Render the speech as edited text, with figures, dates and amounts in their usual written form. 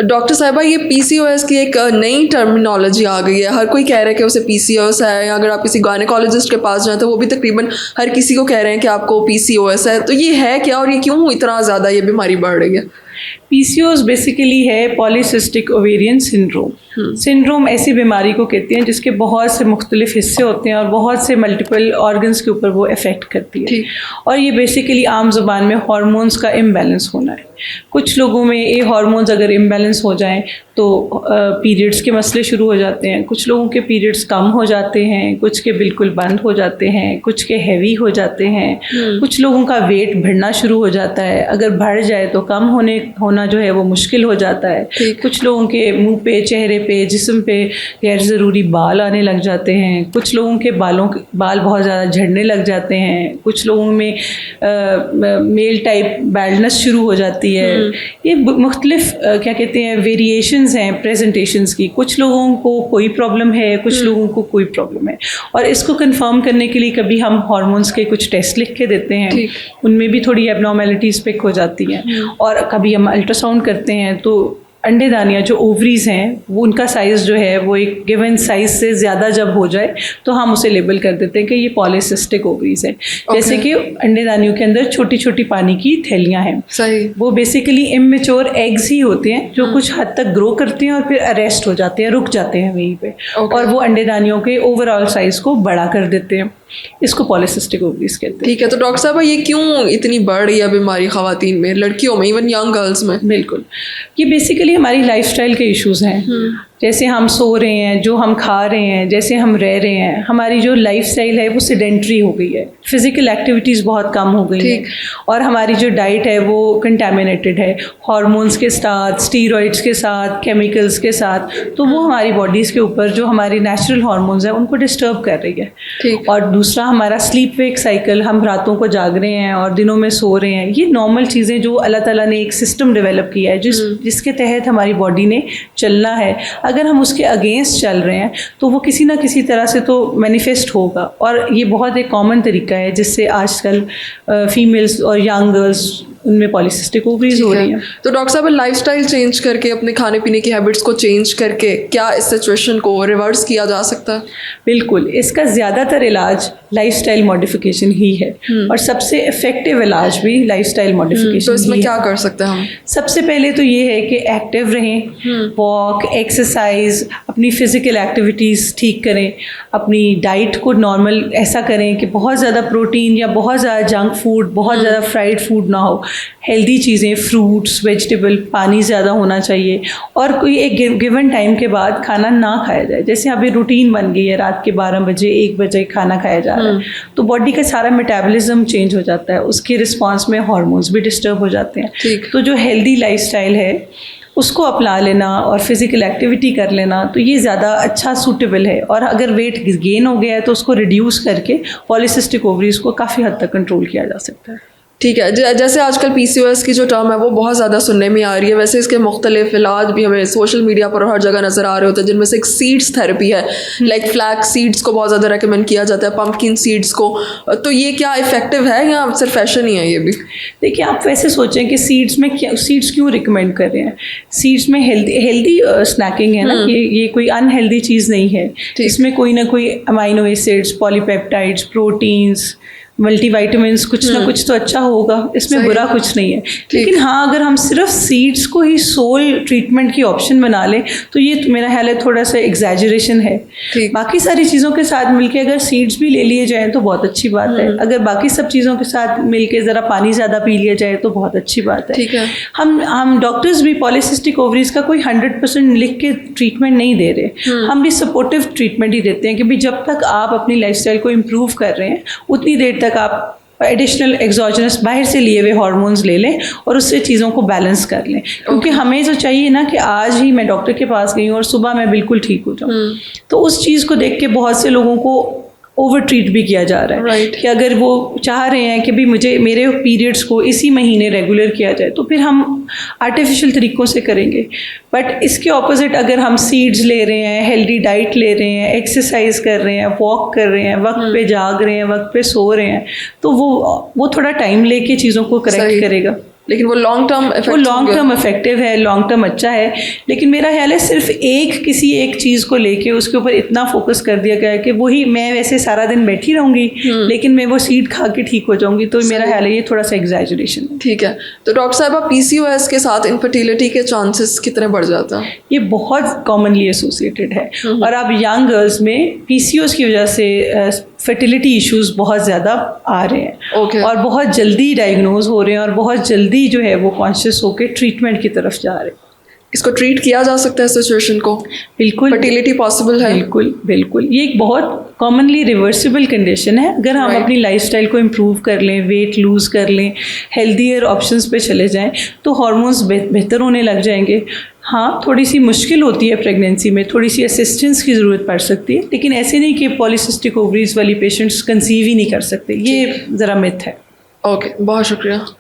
Doctor साहिबा, ये PCOS की एक नई टर्मिनोलॉजी आ गई है। हर कोई कह रहा है कि उसे पीसीओएस है, या अगर आप किसी गायनेकोलॉजिस्ट के पास जाएं तो वो भी तकरीबन हर किसी को कह रहे हैं कि आपको पीसीओएस है। तो ये है क्या, और ये क्यों इतना ज़्यादा ये बीमारी बढ़ रही है? पीसीओएस बेसिकली है पॉलीसिस्टिक ओवेरियन सिंड्रोम। सिंड्रोम ऐसी बीमारी को कहते हैं जिसके बहुत से मुख्तलिफ हिस्से होते हैं और बहुत से मल्टीपल ऑर्गन्स के ऊपर वो इफ़ेक्ट करती है। और ये बेसिकली आम ज़ुबान में हार्मोन्स का इम्बैलेंस होना है। कुछ लोगों में ये हार्मोन्स अगर इम्बैलेंस हो जाएं तो पीरियड्स के मसले शुरू हो जाते हैं। कुछ लोगों के पीरियड्स कम हो जाते हैं, कुछ के बिल्कुल बंद हो जाते हैं, कुछ के हैवी हो जाते हैं, कुछ लोगों का वेट बढ़ना शुरू हो जाता है। अगर बढ़ जाए तो कम होना जो है वो मुश्किल हो जाता है। कुछ लोगों के मुंह पे, चेहरे पे, जिस्म पे गैर ज़रूरी बाल आने लग जाते हैं। कुछ लोगों के बाल बहुत ज़्यादा झड़ने लग जाते हैं। कुछ लोगों में मेल टाइप बैल्डनेस शुरू हो जाती है। ये मुख्तलिफ क्या कहते हैं वेरिएशंस हैं प्रेजेंटेशंस की। कुछ लोगों को कोई प्रॉब्लम है, कुछ लोगों को कोई प्रॉब्लम है। और इसको कंफर्म करने के लिए कभी हम हार्मोन्स के कुछ टेस्ट लिख के देते हैं, उनमें भी थोड़ी एबनॉर्मेलिटीज़ पिक हो जाती हैं। और कभी हम अल्ट्रासाउंड करते हैं तो अंडेदानियाँ जो ओवरीज हैं वो उनका साइज़ जो है वो एक गिवन साइज़ से ज़्यादा जब हो जाए तो हम उसे लेबल कर देते हैं कि ये पॉलीसिस्टिक ओवरीज है। जैसे कि अंडेदानियों के अंदर छोटी छोटी पानी की थैलियाँ हैं। सही। वो बेसिकली इमेच्योर एग्स ही होते हैं जो कुछ हद तक ग्रो करते हैं और फिर अरेस्ट हो जाते हैं, रुक जाते हैं वहीं पे। और वो अंडेदानियों के ओवरऑल साइज़ को बड़ा कर देते हैं। इसको पॉलीसिस्टिक ओवरीज कहते हैं। ठीक है, तो डॉक्टर साहब ये क्यों इतनी बढ़ रही है बीमारी ख़वातीन में, लड़कियों में, इवन यंग गर्ल्स में? बिल्कुल, ये बेसिकली हमारी लाइफस्टाइल के इश्यूज़ हैं। जैसे हम सो रहे हैं, जो हम खा रहे हैं, जैसे हम रह रहे हैं, हमारी जो लाइफस्टाइल है वो सेडेंट्री हो गई है। फिज़िकल एक्टिविटीज़ बहुत कम हो गई हैं और हमारी जो डाइट है वो कंटेमिनेटेड है हार्मोन्स के साथ, स्टीरॉइड्स के साथ, केमिकल्स के साथ। तो वो हमारी बॉडीज़ के ऊपर जो हमारी नेचुरल हार्मोन्स हैं उनको डिस्टर्ब कर रही है। और दूसरा हमारा स्लीप वेक साइकिल, हम रातों को जाग रहे हैं और दिनों में सो रहे हैं। ये नॉर्मल चीज़ें जो अल्लाह ताला ने एक सिस्टम डेवलप किया है जिसके तहत हमारी बॉडी ने चलना है। अगर हम उसके अगेंस्ट चल रहे हैं तो वो किसी ना किसी तरह से तो मैनिफेस्ट होगा। और ये बहुत एक कॉमन तरीका है जिससे आजकल फीमेल्स और यंग गर्ल्स उनमें पॉलीसिस्टिक ओवरीज हो रही हैं। तो डॉक्टर साहब, लाइफस्टाइल चेंज करके, अपने खाने पीने की हैबिट्स को चेंज करके क्या इस सिचुएशन को रिवर्स किया जा सकता है? बिल्कुल, इसका ज़्यादातर इलाज लाइफस्टाइल मॉडिफिकेशन ही है और सबसे इफ़ेक्टिव इलाज भी लाइफस्टाइल मॉडिफिकेशन। तो इसमें क्या कर सकते हैं हम? सबसे पहले तो ये है कि एक्टिव रहें, वॉक, एक्सरसाइज, अपनी फ़िज़िकल एक्टिविटीज़ ठीक करें, अपनी डाइट को नॉर्मल ऐसा करें कि बहुत ज़्यादा प्रोटीन या बहुत ज़्यादा जंक फूड, बहुत ज़्यादा फ्राइड फूड ना हो। हेल्दी चीज़ें, फ्रूट्स, वेजिटेबल, पानी ज़्यादा होना चाहिए। और कोई एक गिवन टाइम के बाद खाना ना खाया जाए। जैसे अभी रूटीन बन गई है रात के 12 बजे 1 बजे खाना खाया जा रहा है, तो बॉडी का सारा मेटाबॉलिज्म चेंज हो जाता है, उसके रिस्पॉन्स में हार्मोन्स भी डिस्टर्ब हो जाते हैं। तो जो हेल्दी लाइफस्टाइल है उसको अपना लेना और फिज़िकल एक्टिविटी कर लेना, तो ये ज़्यादा अच्छा सूटेबल है। और अगर वेट गेन हो गया है तो उसको रिड्यूस करके पॉलीसिस्टिक ओवरीज को काफ़ी हद तक कंट्रोल किया जा सकता है। ठीक है। जैसे आजकल पीसीओएस की जो टर्म है वो बहुत ज़्यादा सुनने में आ रही है, वैसे इसके मुख्तलिफ इलाज भी हमें सोशल मीडिया पर हर जगह नज़र आ रहे होते हैं, जिनमें से एक सीड्स थेरेपी है। लाइक फ्लैक्स सीड्स को बहुत ज़्यादा रेकमेंड किया जाता है, पंपकिन सीड्स को। तो ये क्या इफ़ेक्टिव है या सिर्फ फैशन ही है ये भी? देखिए, आप वैसे सोचें कि सीड्स क्यों रिकमेंड कर रहे हैं। सीड्स में हेल्दी स्नैकिंग है ना, ये कोई अनहेल्दी चीज़ नहीं है। इसमें कोई ना कोई amino acids, polypeptides, proteins, multivitamins, कुछ ना कुछ तो अच्छा होगा, इसमें बुरा कुछ नहीं है। लेकिन हाँ, अगर हम सिर्फ सीड्स को ही सोल ट्रीटमेंट की ऑप्शन बना लें तो ये मेरा ख्याल है थोड़ा सा एग्जैजरेशन है। बाकी सारी चीज़ों के साथ मिलके अगर सीड्स भी ले लिए जाएँ तो बहुत अच्छी बात है। अगर बाकी सब चीज़ों के साथ मिलके ज़रा पानी ज़्यादा पी लिया जाए तो बहुत अच्छी बात है। हम डॉक्टर्स भी पॉलीसिस्टिक ओवरीज का कोई 100% लिख के ट्रीटमेंट नहीं दे रहे, हम भी सपोर्टिव ट्रीटमेंट ही देते हैं कि भाई जब तक आप अपनी लाइफस्टाइल को इम्प्रूव कर रहे हैं उतनी देर तक आप एडिशनल एक्सोजेनस बाहर से लिए हुए हार्मोन्स ले लें और उससे चीज़ों को बैलेंस कर लें। क्योंकि हमें जो चाहिए ना कि आज ही मैं डॉक्टर के पास गई हूँ और सुबह मैं बिल्कुल ठीक हो जाऊँ, तो उस चीज़ को देख के बहुत से लोगों को ओवर ट्रीट भी किया जा रहा है कि अगर वो चाह रहे हैं कि भी मेरे पीरियड्स को इसी महीने रेगुलर किया जाए तो फिर हम आर्टिफिशियल तरीक़ों से करेंगे। बट इसके ऑपोजिट अगर हम सीड्स ले रहे हैं, हेल्दी डाइट ले रहे हैं, एक्सरसाइज कर रहे हैं, वॉक कर रहे हैं, वक्त पे जाग रहे हैं, वक्त पे सो रहे हैं, तो वो थोड़ा टाइम लेके चीज़ों को करेक्ट करेगा। लेकिन वो लॉन्ग टर्म वो लॉन्ग टर्म इफेक्टिव है, लॉन्ग टर्म अच्छा है, लेकिन मेरा ख्याल है सिर्फ किसी एक चीज़ को लेके उसके ऊपर इतना फोकस कर दिया गया है कि वही मैं वैसे सारा दिन बैठी रहूँगी लेकिन मैं वो सीड खा के ठीक हो जाऊँगी, तो मेरा ख्याल है ये थोड़ा सा एग्जैजरेशन है। ठीक है, तो डॉक्टर साहब PCOS के साथ इनफर्टिलिटी के चांसेस कितने बढ़ जाता है? ये बहुत कॉमनली एसोसिएटेड है और अब यंग गर्ल्स में PCOS की वजह से फर्टिलिटी इश्यूज बहुत ज़्यादा आ रहे हैं और बहुत जल्दी डायग्नोज हो रहे हैं और बहुत जल्दी जो है वो कॉन्शियस होकर ट्रीटमेंट की तरफ जा रहे हैं। इसको ट्रीट किया जा सकता है सिचुएशन को? बिल्कुल, फर्टिलिटी पॉसिबल है? बिल्कुल बिल्कुल, ये एक बहुत कॉमनली रिवर्सिबल कंडीशन है। अगर हम अपनी लाइफस्टाइल को इम्प्रूव कर लें, वेट लूज़ कर लें, हेल्दियर ऑप्शंस पे चले जाएं, तो हार्मोन्स बेहतर होने लग जाएंगे। हाँ, थोड़ी सी मुश्किल होती है प्रेगनेंसी में, थोड़ी सी असिस्टेंस की ज़रूरत पड़ सकती है, लेकिन ऐसे नहीं कि पॉलीसिस्टिक ओवरीज वाली पेशेंट्स कंसीव ही नहीं कर सकते, ये ज़रा मिथ है। ओके, बहुत शुक्रिया।